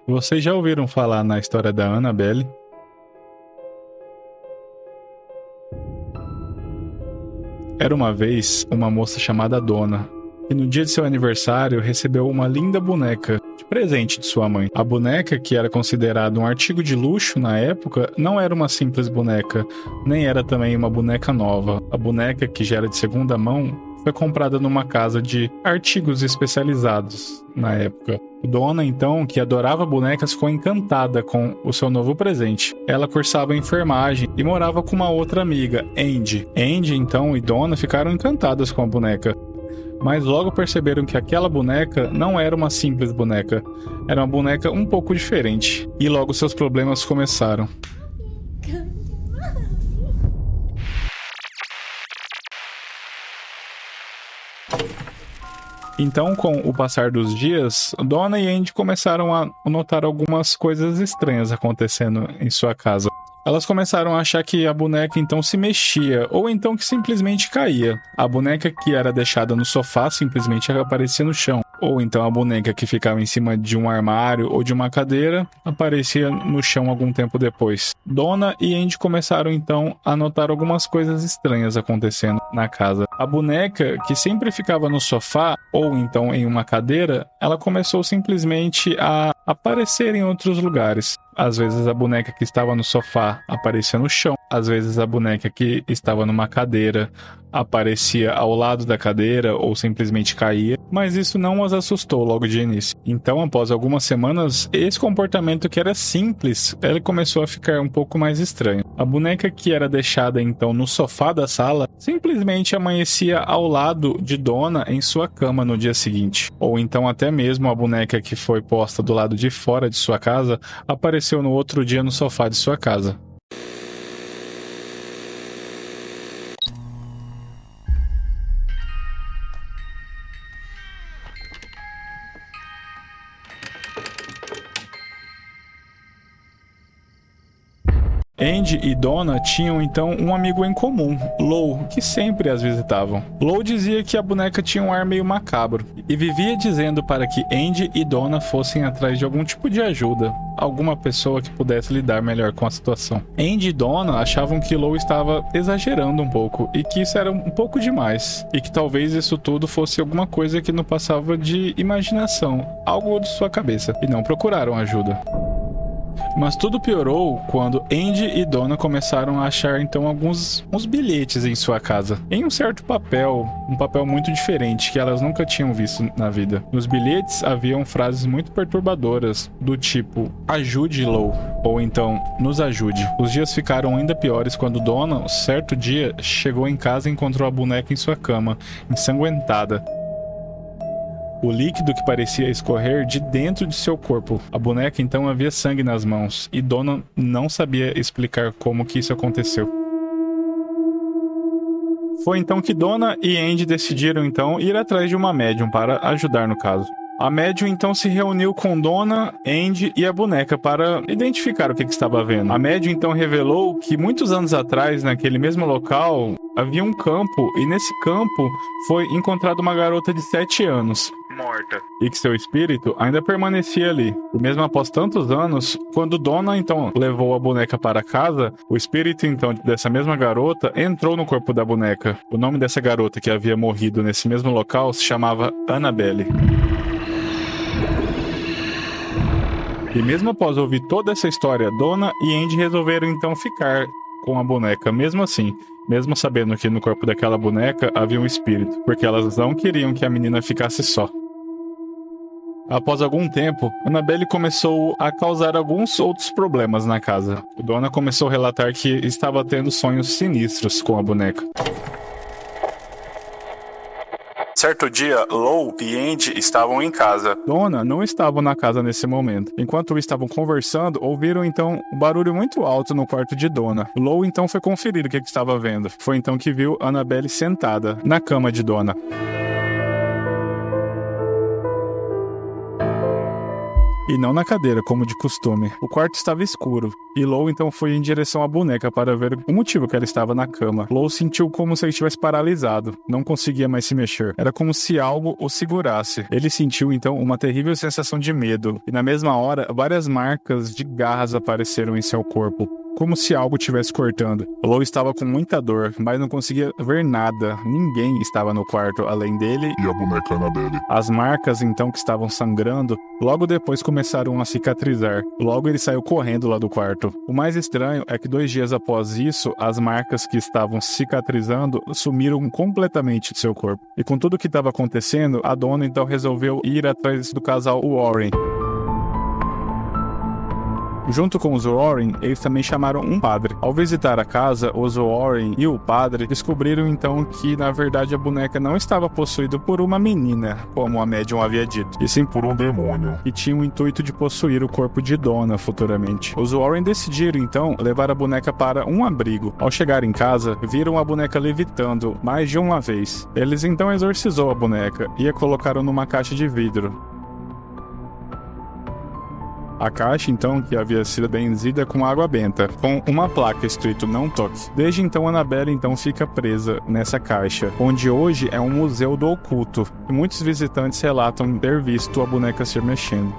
Vocês já ouviram falar na história da Annabelle? Era uma vez uma moça chamada Donna, que no dia de seu aniversário recebeu uma linda boneca de presente de sua mãe. A boneca, que era considerada um artigo de luxo na época, não era uma simples boneca, nem era também uma boneca nova. A boneca, que já era de segunda mão, foi comprada numa casa de artigos especializados na época. Donna, então, que adorava bonecas, ficou encantada com o seu novo presente. Ela cursava enfermagem e morava com uma outra amiga, Andy. Andy, então, e Donna ficaram encantadas com a boneca. Mas logo perceberam que aquela boneca não era uma simples boneca. Era uma boneca um pouco diferente. E logo seus problemas começaram. Então, com o passar dos dias, Donna e Andy começaram a notar algumas coisas estranhas acontecendo em sua casa. Elas começaram a achar que a boneca então se mexia, ou então que simplesmente caía. A boneca que era deixada no sofá simplesmente aparecia no chão. Ou então a boneca que ficava em cima de um armário ou de uma cadeira aparecia no chão algum tempo depois. Donna e Andy começaram então a notar algumas coisas estranhas acontecendo na casa. A boneca que sempre ficava no sofá ou então em uma cadeira, ela começou simplesmente a aparecer em outros lugares. Às vezes a boneca que estava no sofá aparecia no chão, às vezes a boneca que estava numa cadeira aparecia ao lado da cadeira ou simplesmente caía, mas isso não as assustou logo de início. Então, após algumas semanas, esse comportamento que era simples, ele começou a ficar um pouco mais estranho. A boneca que era deixada então no sofá da sala, simplesmente amanhecia ao lado de Donna em sua cama no dia seguinte. Ou então até mesmo a boneca que foi posta do lado de fora de sua casa, apareceu no outro dia no sofá de sua casa. Andy e Donna tinham então um amigo em comum, Lou, que sempre as visitavam. Lou dizia que a boneca tinha um ar meio macabro e vivia dizendo para que Andy e Donna fossem atrás de algum tipo de ajuda, alguma pessoa que pudesse lidar melhor com a situação. Andy e Donna achavam que Lou estava exagerando um pouco e que isso era um pouco demais e que talvez isso tudo fosse alguma coisa que não passava de imaginação, algo de sua cabeça, e não procuraram ajuda. Mas tudo piorou quando Andy e Donna começaram a achar então uns bilhetes em sua casa, em um certo papel, um papel muito diferente que elas nunca tinham visto na vida. Nos bilhetes haviam frases muito perturbadoras, do tipo "ajude Lou" ou então "nos ajude". Os dias ficaram ainda piores quando Donna, certo dia, chegou em casa e encontrou a boneca em sua cama, ensanguentada. O líquido que parecia escorrer de dentro de seu corpo. A boneca então havia sangue nas mãos, e Donna não sabia explicar como que isso aconteceu. Foi então que Donna e Andy decidiram então ir atrás de uma médium para ajudar no caso. A médium então se reuniu com Donna, Andy e a boneca para identificar o que estava vendo. A médium então revelou que muitos anos atrás, naquele mesmo local, havia um campo, e nesse campo foi encontrada uma garota de 7 anos. Morta. E que seu espírito ainda permanecia ali. E mesmo após tantos anos, quando Donna então levou a boneca para casa, o espírito então dessa mesma garota entrou no corpo da boneca. O nome dessa garota que havia morrido nesse mesmo local se chamava Annabelle. E mesmo após ouvir toda essa história, Donna e Andy resolveram então ficar com a boneca, mesmo assim, mesmo sabendo que no corpo daquela boneca havia um espírito, porque elas não queriam que a menina ficasse só. Após algum tempo, Annabelle começou a causar alguns outros problemas na casa. Donna começou a relatar que estava tendo sonhos sinistros com a boneca. Certo dia, Lou e Andy estavam em casa. Donna não estava na casa nesse momento. Enquanto estavam conversando, ouviram então um barulho muito alto no quarto de Donna. Lou então foi conferir o que estava vendo. Foi então que viu Annabelle sentada na cama de Donna. e não na cadeira, como de costume. O quarto estava escuro, e Lou então foi em direção à boneca para ver o motivo que ela estava na cama. Lou sentiu como se ele estivesse paralisado, não conseguia mais se mexer. Era como se algo o segurasse. Ele sentiu então uma terrível sensação de medo, e na mesma hora, várias marcas de garras apareceram em seu corpo, como se algo estivesse cortando. Lou estava com muita dor, mas não conseguia ver nada. Ninguém estava no quarto além dele E a boneca Annabelle. As marcas, então, que estavam sangrando, logo depois começaram a cicatrizar. Logo ele saiu correndo lá do quarto. O mais estranho é que 2 dias após isso, as marcas que estavam cicatrizando sumiram completamente do seu corpo. E com tudo o que estava acontecendo, a dona então resolveu ir atrás do casal Warren. Junto com os Warren, eles também chamaram um padre. Ao visitar a casa, os Warren e o padre descobriram então que, na verdade, a boneca não estava possuída por uma menina, como a médium havia dito, e sim Por um demônio. e tinha o intuito de possuir o corpo de Donna futuramente. Os Warren decidiram então levar a boneca para um abrigo. Ao chegar em casa, viram a boneca levitando mais de uma vez. Eles então exorcizou a boneca e a colocaram numa caixa de vidro. A caixa, então, que havia sido benzida com água benta, com uma placa escrito "Não toque". Desde então, Annabelle então fica presa nessa caixa, onde hoje é um museu do oculto, e muitos visitantes relatam ter visto a boneca se mexendo.